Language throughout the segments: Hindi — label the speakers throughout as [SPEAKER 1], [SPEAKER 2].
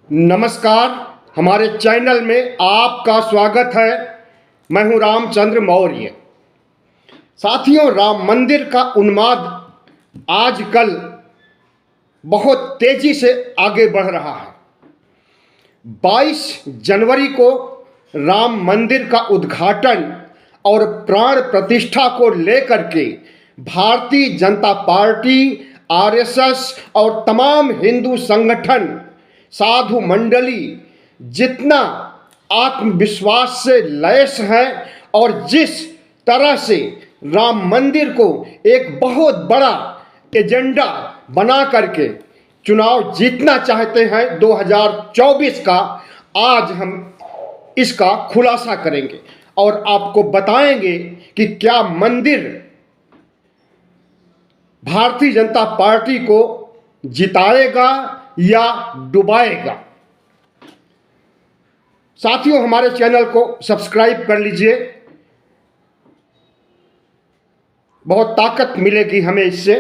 [SPEAKER 1] नमस्कार। हमारे चैनल में आपका स्वागत है। मैं हूं रामचंद्र मौर्य। साथियों, राम मंदिर का उन्माद आजकल बहुत तेजी से आगे बढ़ रहा है। 22 जनवरी को राम मंदिर का उद्घाटन और प्राण प्रतिष्ठा को लेकर के भारतीय जनता पार्टी, आरएसएस और तमाम हिंदू संगठन, साधु मंडली जितना आत्मविश्वास से लैस है और जिस तरह से राम मंदिर को एक बहुत बड़ा एजेंडा बना करके चुनाव जीतना चाहते हैं 2024 का, आज हम इसका खुलासा करेंगे और आपको बताएंगे कि क्या मंदिर भारतीय जनता पार्टी को जिताएगा या डुबाएगा। साथियों, हमारे चैनल को सब्सक्राइब कर लीजिए, बहुत ताकत मिलेगी हमें इससे।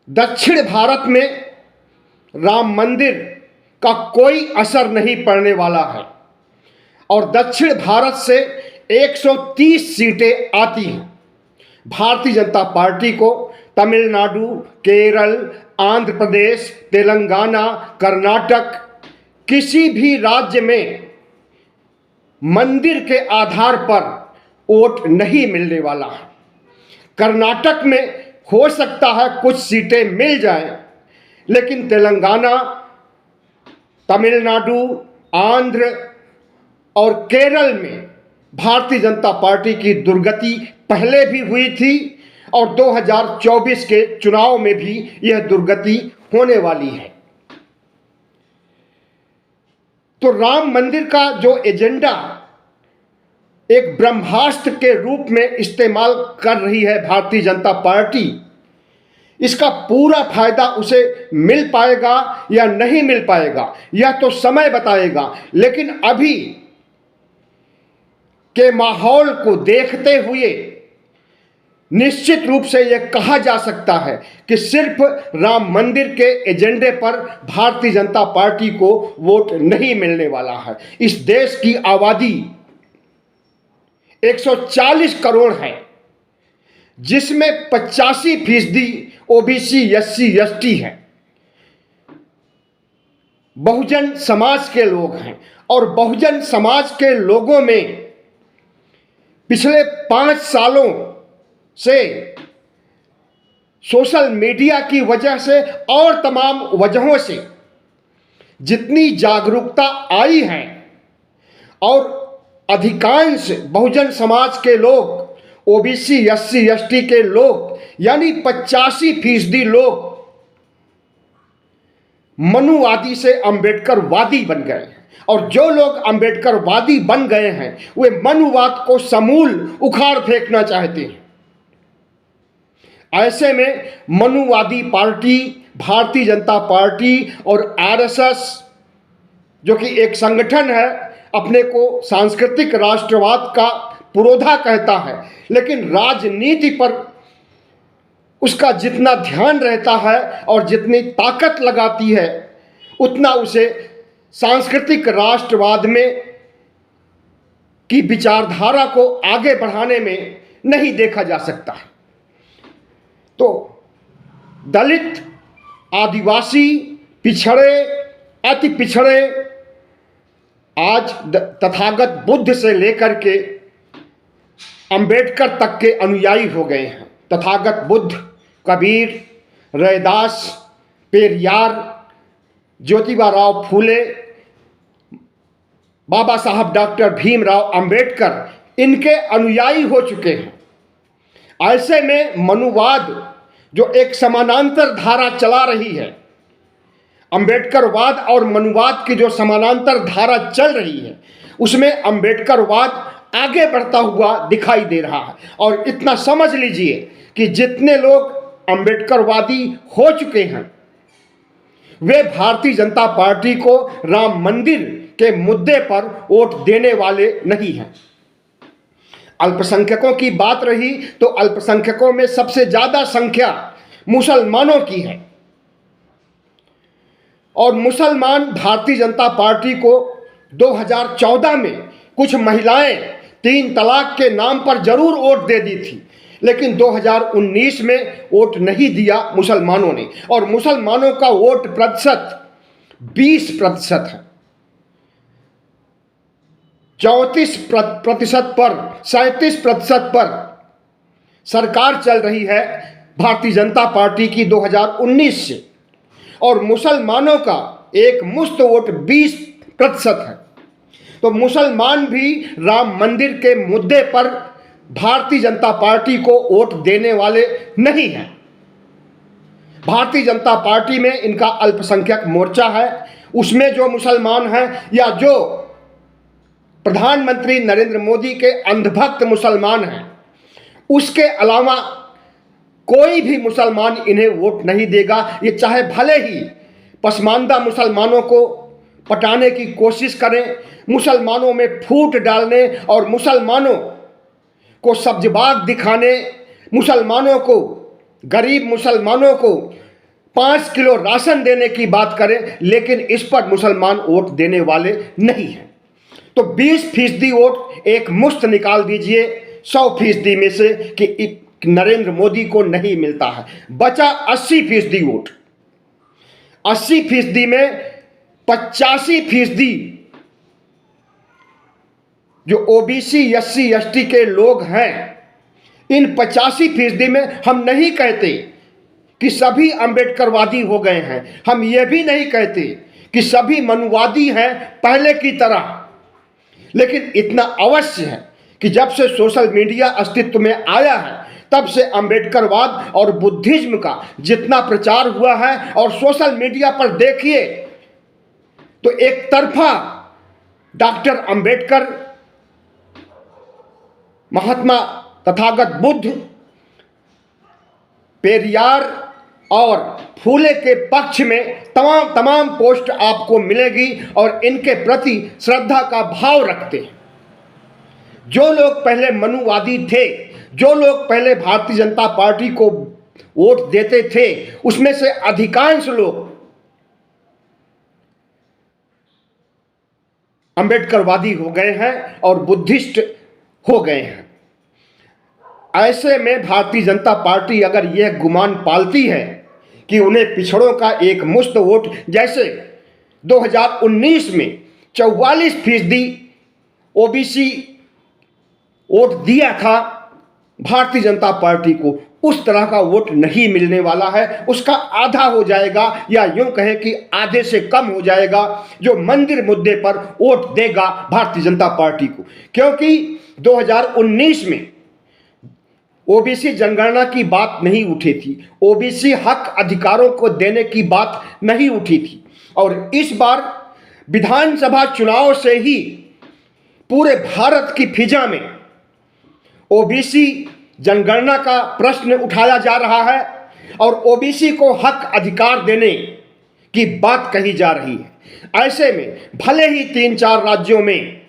[SPEAKER 1] दक्षिण भारत में राम मंदिर का कोई असर नहीं पड़ने वाला है और दक्षिण भारत से 130 सीटें आती हैं भारतीय जनता पार्टी को। तमिलनाडु, केरल, आंध्र प्रदेश, तेलंगाना, कर्नाटक, किसी भी राज्य में मंदिर के आधार पर वोट नहीं मिलने वाला है। कर्नाटक में हो सकता है कुछ सीटें मिल जाएं, लेकिन तेलंगाना, तमिलनाडु, आंध्र और केरल में भारतीय जनता पार्टी की दुर्गति पहले भी हुई थी और 2024 के चुनाव में भी यह दुर्गति होने वाली है। तो राम मंदिर का जो एजेंडा एक ब्रह्मास्त्र के रूप में इस्तेमाल कर रही है भारतीय जनता पार्टी, इसका पूरा फायदा उसे मिल पाएगा या नहीं मिल पाएगा यह तो समय बताएगा। लेकिन अभी के माहौल को देखते हुए निश्चित रूप से यह कहा जा सकता है कि सिर्फ राम मंदिर के एजेंडे पर भारतीय जनता पार्टी को वोट नहीं मिलने वाला है। इस देश की आबादी 140 करोड़ है, जिसमें 85% ओबीसी, एससी, एसटी है, बहुजन समाज के लोग हैं और बहुजन समाज के लोगों में पिछले 5 सालों से सोशल मीडिया की वजह से और तमाम वजहों से जितनी जागरूकता आई है और अधिकांश बहुजन समाज के लोग, ओबीसी, एससी, एसटी के लोग यानी 85% लोग मनुवादी से अंबेडकरवादी बन गए हैं और जो लोग अंबेडकरवादी बन गए हैं वे मनुवाद को समूल उखाड़ फेंकना चाहते हैं। ऐसे में मनुवादी पार्टी, भारतीय जनता पार्टी और आरएसएस, जो कि एक संगठन है, अपने को सांस्कृतिक राष्ट्रवाद का पुरोधा कहता है, लेकिन राजनीति पर उसका जितना ध्यान रहता है और जितनी ताकत लगाती है उतना उसे सांस्कृतिक राष्ट्रवाद में की विचारधारा को आगे बढ़ाने में नहीं देखा जा सकता है। तो दलित, आदिवासी, पिछड़े, अति पिछड़े आज तथागत बुद्ध से लेकर के अंबेडकर तक के अनुयायी हो गए हैं। तथागत बुद्ध, कबीर, रैदास, पेरियार, ज्योतिबा राव फूले, बाबा साहब डॉक्टर भीमराव अंबेडकर इनके अनुयायी हो चुके हैं। ऐसे में मनुवाद जो एक समानांतर धारा चला रही है, अंबेडकरवाद और मनुवाद की जो समानांतर धारा चल रही है, उसमें अंबेडकरवाद आगे बढ़ता हुआ दिखाई दे रहा है। और इतना समझ लीजिए कि जितने लोग अंबेडकरवादी हो चुके हैं वे भारतीय जनता पार्टी को राम मंदिर के मुद्दे पर वोट देने वाले नहीं हैं। अल्पसंख्यकों की बात रही तो अल्पसंख्यकों में सबसे ज्यादा संख्या मुसलमानों की है। और मुसलमान भारतीय जनता पार्टी को 2014 में कुछ महिलाएं 3 तलाक के नाम पर जरूर वोट दे दी थी, लेकिन 2019 में वोट नहीं दिया मुसलमानों ने, और मुसलमानों का वोट प्रतिशत 20% है। 34% पर 37% पर सरकार चल रही है भारतीय जनता पार्टी की 2019 से, और मुसलमानों का एक मुश्त वोट 20% है। तो मुसलमान भी राम मंदिर के मुद्दे पर भारतीय जनता पार्टी को वोट देने वाले नहीं हैं। भारतीय जनता पार्टी में इनका अल्पसंख्यक मोर्चा है, उसमें जो मुसलमान हैं या जो प्रधानमंत्री नरेंद्र मोदी के अंधभक्त मुसलमान हैं, उसके अलावा कोई भी मुसलमान इन्हें वोट नहीं देगा। ये चाहे भले ही पसमानदा मुसलमानों को पटाने की कोशिश करें, मुसलमानों में फूट डालने और मुसलमानों को सब्जबाग दिखाने, मुसलमानों को, गरीब मुसलमानों को 5 किलो राशन देने की बात करें, लेकिन इस पर मुसलमान वोट देने वाले नहीं हैं। तो 20% वोट एक मुश्त निकाल दीजिए 100% में से कि नरेंद्र मोदी को नहीं मिलता है, बचा 80% वोट। 80% में 85% जो ओबीसी एससी एसटी के लोग हैं, इन 85% में हम नहीं कहते कि सभी अंबेडकरवादी हो गए हैं, हम ये भी नहीं कहते कि सभी मनुवादी हैं पहले की तरह, लेकिन इतना अवश्य है कि जब से सोशल मीडिया अस्तित्व में आया है, तब से अंबेडकरवाद और बुद्धिज्म का जितना प्रचार हुआ है, और सोशल मीडिया पर देखिए तो एक तरफा डॉक्टर अंबेडकर, महात्मा तथागत बुद्ध, पेरियार और फूले के पक्ष में तमाम पोस्ट आपको मिलेगी, और इनके प्रति श्रद्धा का भाव रखते हैं। जो लोग पहले मनुवादी थे, जो लोग पहले भारतीय जनता पार्टी को वोट देते थे, उसमें से अधिकांश लोग अंबेडकरवादी हो गए हैं और बुद्धिस्ट हो गए हैं। ऐसे में भारतीय जनता पार्टी अगर यह गुमान पालती है कि उन्हें पिछड़ों का एक मुश्त वोट, जैसे 2019 में 44% ओबीसी वोट दिया था भारतीय जनता पार्टी को, उस तरह का वोट नहीं मिलने वाला है। उसका आधा हो जाएगा, या यूं कहें कि आधे से कम हो जाएगा, जो मंदिर मुद्दे पर वोट देगा भारतीय जनता पार्टी को। क्योंकि 2019 में ओबीसी जनगणना की बात नहीं उठी थी, ओबीसी हक अधिकारों को देने की बात नहीं उठी थी, और इस बार विधानसभा चुनाव से ही पूरे भारत की फिजा में ओबीसी जनगणना का प्रश्न उठाया जा रहा है, और ओबीसी को हक अधिकार देने की बात कही जा रही है। ऐसे में भले ही 3-4 राज्यों में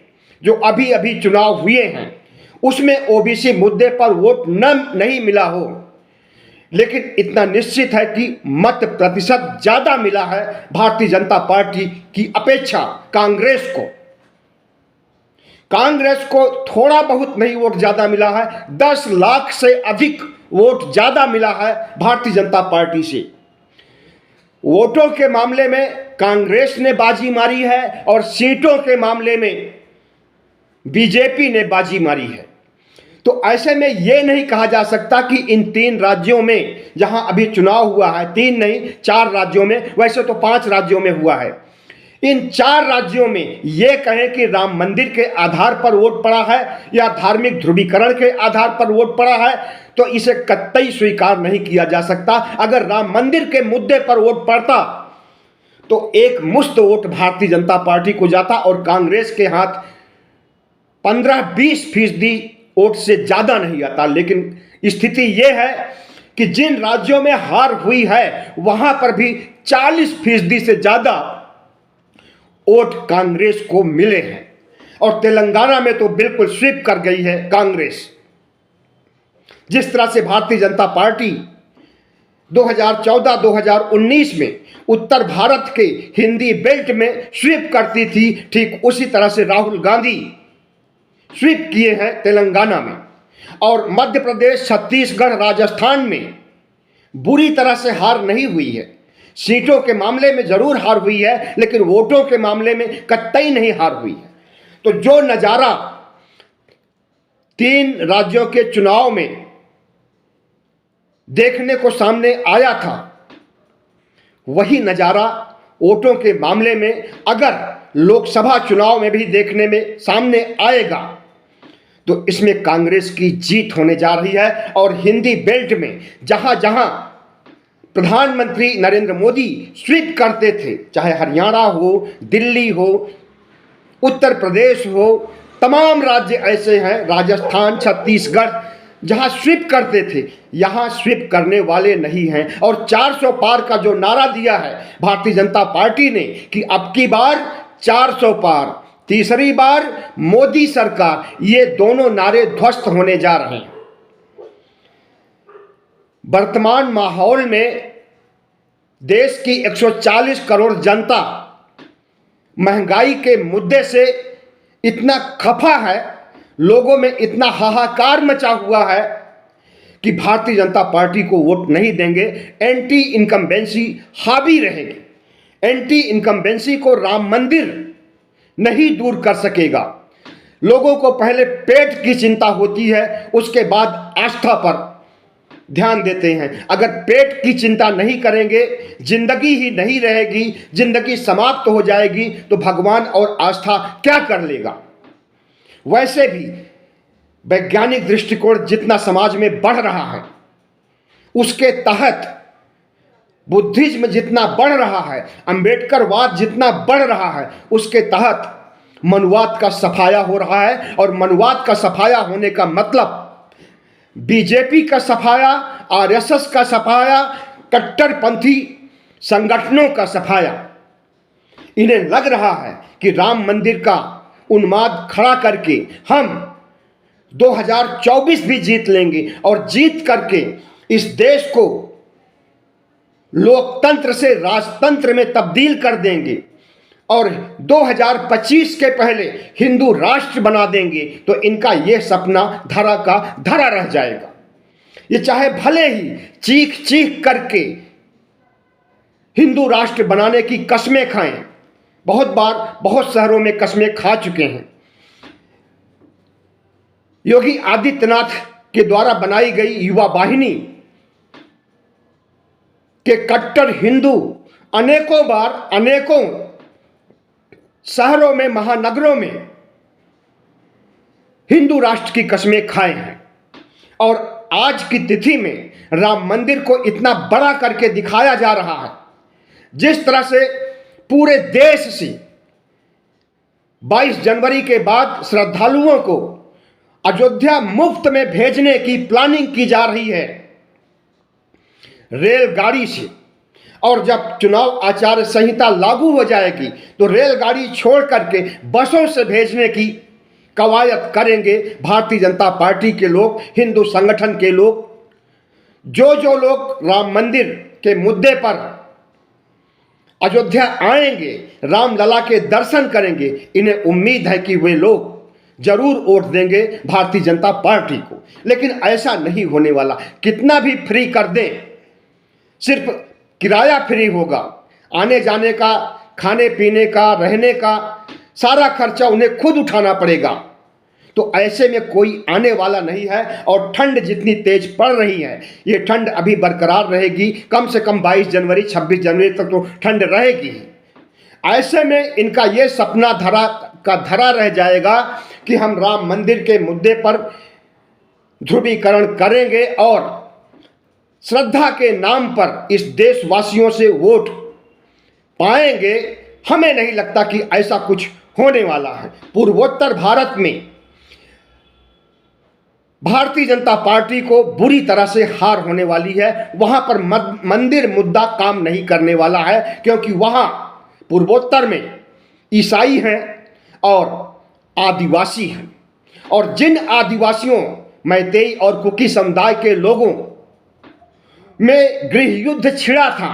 [SPEAKER 1] जो अभी अभी चुनाव हुए हैं, उसमें ओबीसी मुद्दे पर वोट नहीं मिला हो, लेकिन इतना निश्चित है कि मत प्रतिशत ज्यादा मिला है भारतीय जनता पार्टी की अपेक्षा कांग्रेस को। कांग्रेस को थोड़ा बहुत नहीं वोट ज्यादा मिला है, 10 लाख से अधिक वोट ज्यादा मिला है भारतीय जनता पार्टी से। वोटों के मामले में कांग्रेस ने बाजी मारी है, और सीटों के मामले में बीजेपी ने बाजी मारी है। तो ऐसे में यह नहीं कहा जा सकता कि इन 3 राज्यों में जहां अभी चुनाव हुआ है, 3 नहीं 4 राज्यों में, वैसे तो 5 राज्यों में हुआ है, इन 4 राज्यों में यह कहें कि राम मंदिर के आधार पर वोट पड़ा है या धार्मिक ध्रुवीकरण के आधार पर वोट पड़ा है, तो इसे कतई स्वीकार नहीं किया जा सकता। अगर राम मंदिर के मुद्दे पर वोट पड़ता तो एक मुश्त वोट भारतीय जनता पार्टी को जाता, और कांग्रेस के हाथ 15-20% वोट से ज्यादा नहीं आता। लेकिन स्थिति यह है कि जिन राज्यों में हार हुई है, वहां पर भी 40% से ज्यादा वोट कांग्रेस को मिले हैं, और तेलंगाना में तो बिल्कुल स्वीप कर गई है कांग्रेस। जिस तरह से भारतीय जनता पार्टी 2014-2019 में उत्तर भारत के हिंदी बेल्ट में स्वीप करती थी, ठीक उसी तरह से राहुल गांधी स्वीप किए हैं तेलंगाना में। और मध्य प्रदेश, छत्तीसगढ़, राजस्थान में बुरी तरह से हार नहीं हुई है। सीटों के मामले में जरूर हार हुई है, लेकिन वोटों के मामले में कतई नहीं हार हुई है। तो जो नजारा 3 राज्यों के चुनाव में देखने को सामने आया था, वही नजारा वोटों के मामले में अगर लोकसभा चुनाव में भी देखने में सामने आएगा तो इसमें कांग्रेस की जीत होने जा रही है। और हिंदी बेल्ट में जहां जहां प्रधानमंत्री नरेंद्र मोदी स्वीप करते थे, चाहे हरियाणा हो, दिल्ली हो, उत्तर प्रदेश हो, तमाम राज्य ऐसे हैं, राजस्थान, छत्तीसगढ़, जहां स्वीप करते थे, यहां स्वीप करने वाले नहीं हैं। और 400 पार का जो नारा दिया है भारतीय जनता पार्टी ने कि अब की बार 400 पार, तीसरी बार मोदी सरकार, ये दोनों नारे ध्वस्त होने जा रहे हैं। वर्तमान माहौल में देश की 140 करोड़ जनता महंगाई के मुद्दे से इतना खफा है, लोगों में इतना हाहाकार मचा हुआ है कि भारतीय जनता पार्टी को वोट नहीं देंगे। एंटी इनकम्बेंसी हावी रहेगी। एंटी इनकम्बेंसी को राम मंदिर नहीं दूर कर सकेगा। लोगों को पहले पेट की चिंता होती है, उसके बाद आस्था पर ध्यान देते हैं। अगर पेट की चिंता नहीं करेंगे, जिंदगी ही नहीं रहेगी, जिंदगी समाप्त हो जाएगी, तो भगवान और आस्था क्या कर लेगा। वैसे भी वैज्ञानिक दृष्टिकोण जितना समाज में बढ़ रहा है, उसके तहत बुद्धिज्म जितना बढ़ रहा है, अंबेडकरवाद जितना बढ़ रहा है, उसके तहत मनुवाद का सफाया हो रहा है। और मनुवाद का सफाया होने का मतलब बीजेपी का सफाया, आरएसएस का सफाया, कट्टरपंथी संगठनों का सफाया। इन्हें लग रहा है कि राम मंदिर का उन्माद खड़ा करके हम 2024 भी जीत लेंगे और जीत करके इस देश को लोकतंत्र से राजतंत्र में तब्दील कर देंगे और 2025 के पहले हिंदू राष्ट्र बना देंगे। तो इनका यह सपना धरा का धरा रह जाएगा। ये चाहे भले ही चीख चीख करके हिंदू राष्ट्र बनाने की कस्में खाएं, बहुत बार बहुत शहरों में कस्में खा चुके हैं। योगी आदित्यनाथ के द्वारा बनाई गई युवा वाहिनी के कट्टर हिंदू अनेकों बार अनेकों शहरों में, महानगरों में हिंदू राष्ट्र की कस्में खाए हैं। और आज की तिथि में राम मंदिर को इतना बड़ा करके दिखाया जा रहा है, जिस तरह से पूरे देश से 22 जनवरी के बाद श्रद्धालुओं को अयोध्या मुफ्त में भेजने की प्लानिंग की जा रही है रेलगाड़ी से। और जब चुनाव आचार संहिता लागू हो जाएगी तो रेलगाड़ी छोड़ करके बसों से भेजने की कवायद करेंगे भारतीय जनता पार्टी के लोग, हिंदू संगठन के लोग। जो लोग राम मंदिर के मुद्दे पर अयोध्या आएंगे, रामलला के दर्शन करेंगे, इन्हें उम्मीद है कि वे लोग जरूर वोट देंगे भारतीय जनता पार्टी को। लेकिन ऐसा नहीं होने वाला। कितना भी फ्री कर दें, सिर्फ किराया फ्री होगा, आने जाने का, खाने पीने का, रहने का सारा खर्चा उन्हें खुद उठाना पड़ेगा। तो ऐसे में कोई आने वाला नहीं है। और ठंड जितनी तेज पड़ रही है, ये ठंड अभी बरकरार रहेगी। कम से कम 22 जनवरी 26 जनवरी तक तो ठंड रहेगी। ऐसे में इनका ये सपना धरा रह जाएगा कि हम राम मंदिर के मुद्दे पर ध्रुवीकरण करेंगे और श्रद्धा के नाम पर इस देशवासियों से वोट पाएंगे। हमें नहीं लगता कि ऐसा कुछ होने वाला है। पूर्वोत्तर भारत में भारतीय जनता पार्टी को बुरी तरह से हार होने वाली है। वहां पर मंदिर मुद्दा काम नहीं करने वाला है, क्योंकि वहां पूर्वोत्तर में ईसाई हैं और आदिवासी हैं। और जिन आदिवासियों, मैतेई और कुकी समुदाय के लोगों में गृह युद्ध छिड़ा था,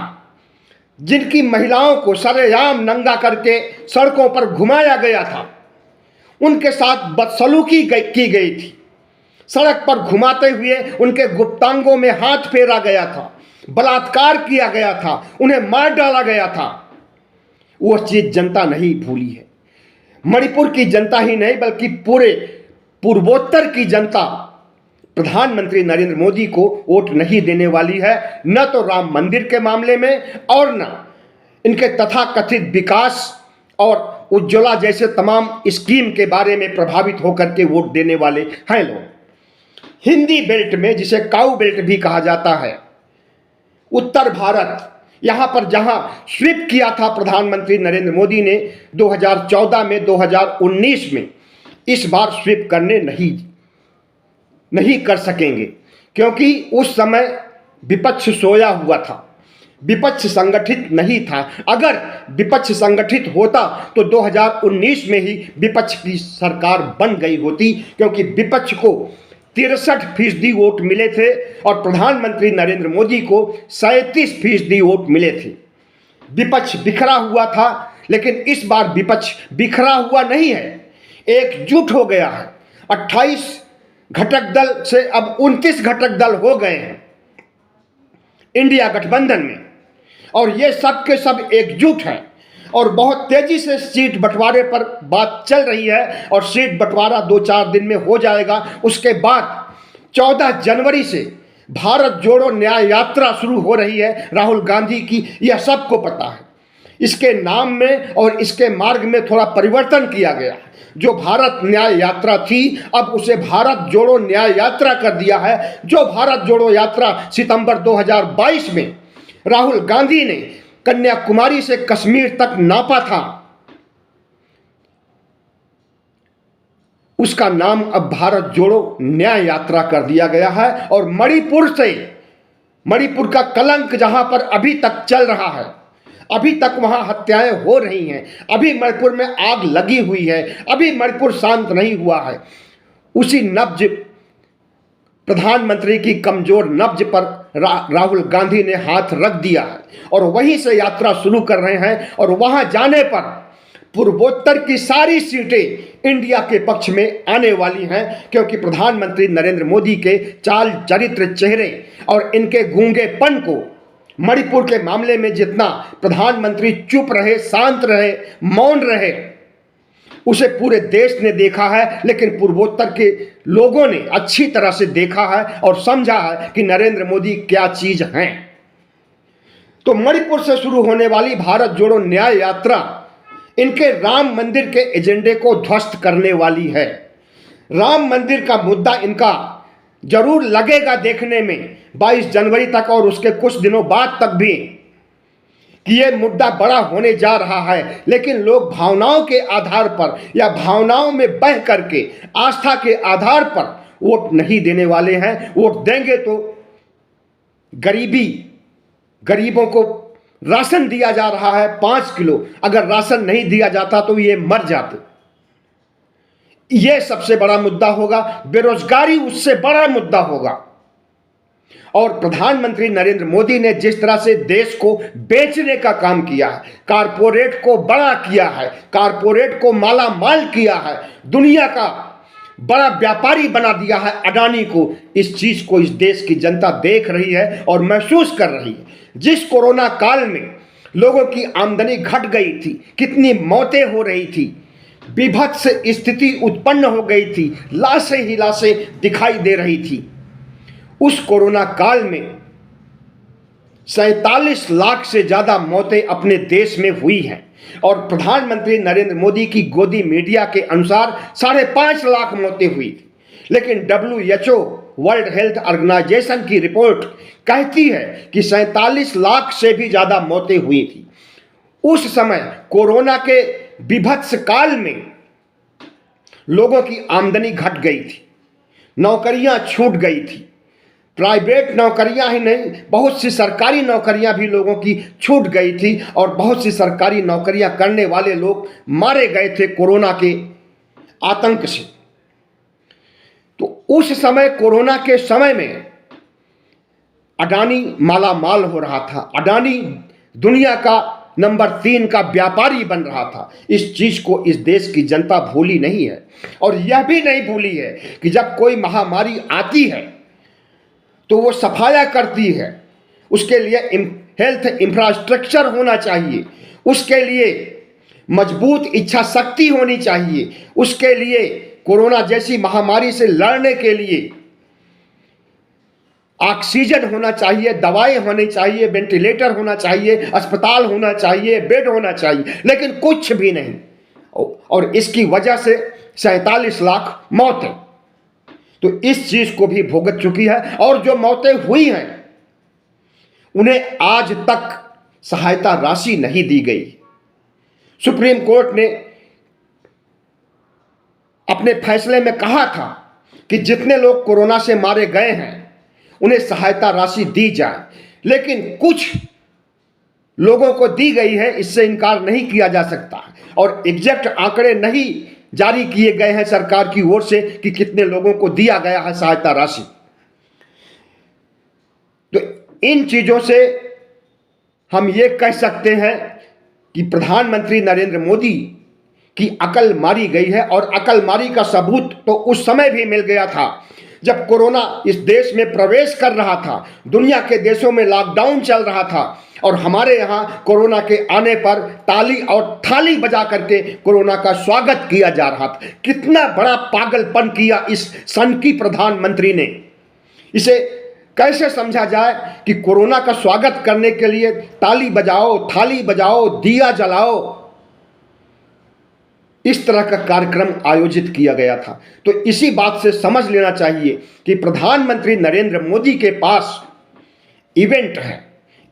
[SPEAKER 1] जिनकी महिलाओं को सरेआम नंगा करके सड़कों पर घुमाया गया था, उनके साथ बदसलूकी की गई थी, सड़क पर घुमाते हुए उनके गुप्तांगों में हाथ फेरा गया था, बलात्कार किया गया था, उन्हें मार डाला गया था, वो चीज जनता नहीं भूली है। मणिपुर की जनता ही नहीं बल्कि पूरे पूर्वोत्तर की जनता प्रधानमंत्री नरेंद्र मोदी को वोट नहीं देने वाली है, न तो राम मंदिर के मामले में और न इनके तथाकथित विकास और उज्ज्वला जैसे तमाम स्कीम के बारे में प्रभावित होकर के वोट देने वाले हैं लोग। हिंदी बेल्ट में, जिसे काऊ बेल्ट भी कहा जाता है, उत्तर भारत, यहां पर जहां स्वीप किया था प्रधानमंत्री नरेंद्र मोदी ने 2014 में, 2019 में, इस बार स्वीप करने नहीं कर सकेंगे, क्योंकि उस समय विपक्ष सोया हुआ था, विपक्ष संगठित नहीं था। अगर विपक्ष संगठित होता तो 2019 में ही विपक्ष की सरकार बन गई होती, क्योंकि विपक्ष को 63% वोट मिले थे और प्रधानमंत्री नरेंद्र मोदी को 37% वोट मिले थे। विपक्ष बिखरा हुआ था, लेकिन इस बार विपक्ष बिखरा हुआ नहीं है, एकजुट हो गया है। 28 घटक दल से अब 29 घटक दल हो गए हैं इंडिया गठबंधन में, और ये सब के सब एकजुट हैं और बहुत तेजी से सीट बंटवारे पर बात चल रही है और सीट बंटवारा 2-4 दिन में हो जाएगा। उसके बाद 14 जनवरी से भारत जोड़ो न्याय यात्रा शुरू हो रही है राहुल गांधी की, यह सबको पता है। इसके नाम में और इसके मार्ग में थोड़ा परिवर्तन किया गया है। जो भारत न्याय यात्रा थी, अब उसे भारत जोड़ो न्याय यात्रा कर दिया है। जो भारत जोड़ो यात्रा सितंबर 2022 में राहुल गांधी ने कन्याकुमारी से कश्मीर तक नापा था, उसका नाम अब भारत जोड़ो न्याय यात्रा कर दिया गया है। और मणिपुर का कलंक जहां पर अभी तक चल रहा है, अभी तक वहां हत्याएं हो रही हैं, अभी मणिपुर में आग लगी हुई है, अभी मणिपुर शांत नहीं हुआ है, उसी नब्ज प्रधानमंत्री की कमजोर नब्ज पर राहुल गांधी ने हाथ रख दिया है और वहीं से यात्रा शुरू कर रहे हैं। और वहां जाने पर पूर्वोत्तर की सारी सीटें इंडिया के पक्ष में आने वाली हैं, क्योंकि प्रधानमंत्री नरेंद्र मोदी के चाल चरित्र, चेहरे और इनके गूंगेपन को मणिपुर के मामले में जितना प्रधानमंत्री चुप रहे, शांत रहे, मौन रहे, उसे पूरे देश ने देखा है, लेकिन पूर्वोत्तर के लोगों ने अच्छी तरह से देखा है और समझा है कि नरेंद्र मोदी क्या चीज हैं। तो मणिपुर से शुरू होने वाली भारत जोड़ो न्याय यात्रा इनके राम मंदिर के एजेंडे को ध्वस्त करने वाली है। राम मंदिर का मुद्दा इनका जरूर लगेगा देखने में 22 जनवरी तक और उसके कुछ दिनों बाद तक भी कि यह मुद्दा बड़ा होने जा रहा है, लेकिन लोग भावनाओं के आधार पर या भावनाओं में बह करके आस्था के आधार पर वोट नहीं देने वाले हैं। वोट देंगे तो गरीबों को राशन दिया जा रहा है 5 किलो, अगर राशन नहीं दिया जाता तो ये मर जाते। यह सबसे बड़ा मुद्दा होगा, बेरोजगारी उससे बड़ा मुद्दा होगा। और प्रधानमंत्री नरेंद्र मोदी ने जिस तरह से देश को बेचने का काम किया है, कारपोरेट को बड़ा किया है, कारपोरेट को माला माल किया है, दुनिया का बड़ा व्यापारी बना दिया है अडानी को, इस चीज को इस देश की जनता देख रही है और महसूस कर रही है। जिस कोरोना काल में लोगों की आमदनी घट गई थी, कितनी मौतें हो रही थी, विभत्स स्थिति उत्पन्न हो गई थी, लाशें ही लाशें दिखाई दे रही थी, उस कोरोना काल में 47 लाख से ज्यादा मौतें अपने देश में हुई हैं। और प्रधानमंत्री नरेंद्र मोदी की गोदी मीडिया के अनुसार 5.5 लाख मौतें हुई थी, लेकिन WHO वर्ल्ड हेल्थ ऑर्गेनाइजेशन की रिपोर्ट कहती है कि 47 लाख से भी ज्यादा मौतें हुई थी। उस समय कोरोना के विभत्स काल में लोगों की आमदनी घट गई थी, नौकरियां छूट गई थी, प्राइवेट नौकरियां ही नहीं, बहुत सी सरकारी नौकरियां भी लोगों की छूट गई थी और बहुत सी सरकारी नौकरियां करने वाले लोग मारे गए थे कोरोना के आतंक से। तो उस समय, कोरोना के समय में अडानी माला माल हो रहा था, अडानी दुनिया का नंबर 3 का व्यापारी बन रहा था। इस चीज को इस देश की जनता भूली नहीं है, और यह भी नहीं भूली है कि जब कोई महामारी आती है तो वो सफाया करती है। उसके लिए हेल्थ इंफ्रास्ट्रक्चर होना चाहिए, उसके लिए मजबूत इच्छा शक्ति होनी चाहिए, उसके लिए कोरोना जैसी महामारी से लड़ने के लिए ऑक्सीजन होना चाहिए, दवाएं होनी चाहिए, वेंटिलेटर होना चाहिए, अस्पताल होना चाहिए, बेड होना चाहिए, लेकिन कुछ भी नहीं। और इसकी वजह से 47 लाख मौतें, तो इस चीज को भी भुगत चुकी है। और जो मौतें हुई हैं उन्हें आज तक सहायता राशि नहीं दी गई। सुप्रीम कोर्ट ने अपने फैसले में कहा था कि जितने लोग कोरोना से मारे गए हैं उन्हें सहायता राशि दी जाए, लेकिन कुछ लोगों को दी गई है, इससे इनकार नहीं किया जा सकता। और एग्जैक्ट आंकड़े नहीं जारी किए गए हैं सरकार की ओर से कि कितने लोगों को दिया गया है सहायता राशि। तो इन चीजों से हम ये कह सकते हैं कि प्रधानमंत्री नरेंद्र मोदी की अकल मारी गई है। और अकल मारी का सबूत तो उस समय भी मिल गया था जब कोरोना इस देश में प्रवेश कर रहा था, दुनिया के देशों में लॉकडाउन चल रहा था, और हमारे यहाँ कोरोना के आने पर ताली और थाली बजा करके कोरोना का स्वागत किया जा रहा था। कितना बड़ा पागलपन किया इस सन की प्रधानमंत्री ने। इसे कैसे समझा जाए कि कोरोना का स्वागत करने के लिए ताली बजाओ, थाली बजाओ, दिया जलाओ, इस तरह का कार्यक्रम आयोजित किया गया था। तो इसी बात से समझ लेना चाहिए कि प्रधानमंत्री नरेंद्र मोदी के पास इवेंट है,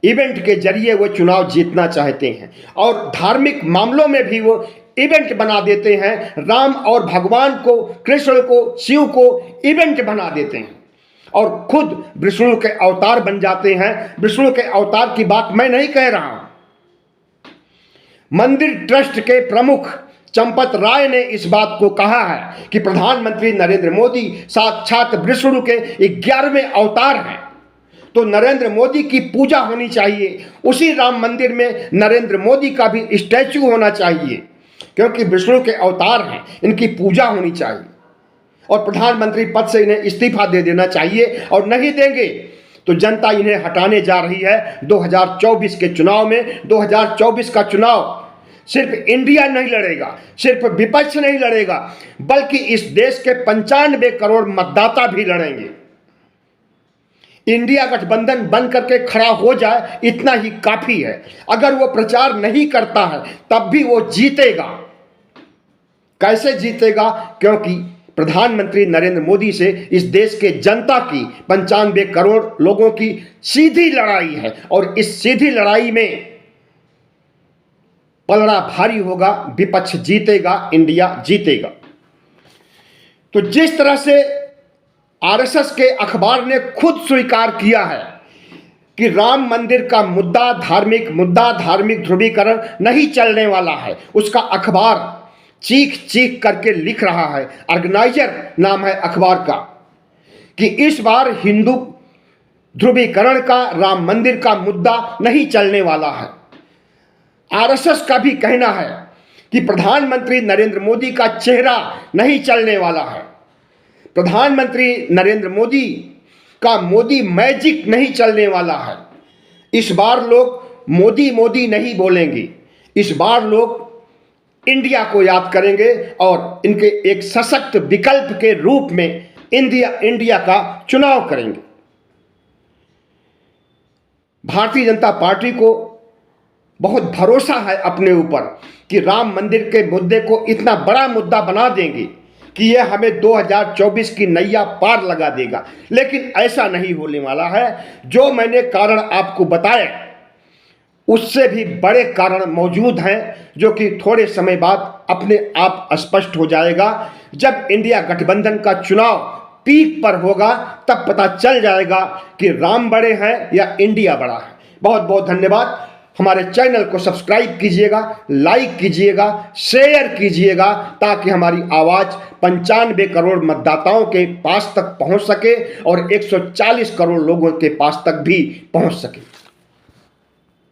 [SPEAKER 1] इवेंट के जरिए वो चुनाव जीतना चाहते हैं, और धार्मिक मामलों में भी वो इवेंट बना देते हैं। राम और भगवान को, कृष्ण को, शिव को इवेंट बना देते हैं और खुद विष्णु के अवतार बन जाते हैं। विष्णु के अवतार की बात मैं नहीं कह रहा हूं। मंदिर ट्रस्ट के प्रमुख चंपत राय ने इस बात को कहा है कि प्रधानमंत्री नरेंद्र मोदी साक्षात विष्णु के 11वें अवतार हैं, तो नरेंद्र मोदी की पूजा होनी चाहिए। उसी राम मंदिर में नरेंद्र मोदी का भी स्टैचू होना चाहिए, क्योंकि विष्णु के अवतार हैं, इनकी पूजा होनी चाहिए। और प्रधानमंत्री पद से इन्हें इस्तीफा दे देना चाहिए, और नहीं देंगे तो जनता इन्हें हटाने जा रही है 2024 के चुनाव में। 2024 का चुनाव सिर्फ इंडिया नहीं लड़ेगा, सिर्फ विपक्ष नहीं लड़ेगा, बल्कि इस देश के 95 करोड़ मतदाता भी लड़ेंगे। इंडिया गठबंधन बन करके खड़ा हो जाए, इतना ही काफी है। अगर वो प्रचार नहीं करता है तब भी वो जीतेगा। कैसे जीतेगा? क्योंकि प्रधानमंत्री नरेंद्र मोदी से इस देश के जनता की 95 करोड़ लोगों की सीधी लड़ाई है, और इस सीधी लड़ाई में पलड़ा भारी होगा, विपक्ष जीतेगा, इंडिया जीतेगा। तो जिस तरह से आरएसएस के अखबार ने खुद स्वीकार किया है कि राम मंदिर का मुद्दा, धार्मिक ध्रुवीकरण नहीं चलने वाला है, उसका अखबार चीख चीख करके लिख रहा है, ऑर्गेनाइजर नाम है अखबार का, कि इस बार हिंदू ध्रुवीकरण का, राम मंदिर का मुद्दा नहीं चलने वाला है। आरएसएस का भी कहना है कि प्रधानमंत्री नरेंद्र मोदी का चेहरा नहीं चलने वाला है, प्रधानमंत्री नरेंद्र मोदी का मोदी मैजिक नहीं चलने वाला है। इस बार लोग मोदी मोदी नहीं बोलेंगे, इस बार लोग इंडिया को याद करेंगे और इनके एक सशक्त विकल्प के रूप में इंडिया का चुनाव करेंगे। भारतीय जनता पार्टी को बहुत भरोसा है अपने ऊपर कि राम मंदिर के मुद्दे को इतना बड़ा मुद्दा बना देंगे कि यह हमें 2024 की नैया पार लगा देगा। लेकिन ऐसा नहीं होने वाला है। जो मैंने कारण आपको बताए उससे भी बड़े कारण मौजूद हैं, जो कि थोड़े समय बाद अपने आप स्पष्ट हो जाएगा। जब इंडिया गठबंधन का चुनाव पीक पर होगा तब पता चल जाएगा कि राम बड़े हैं या इंडिया बड़ा है। बहुत बहुत धन्यवाद। हमारे चैनल को सब्सक्राइब कीजिएगा, लाइक कीजिएगा, शेयर कीजिएगा, ताकि हमारी आवाज़ 95 करोड़ मतदाताओं के पास तक पहुंच सके और 140 करोड़ लोगों के पास तक भी पहुंच सके।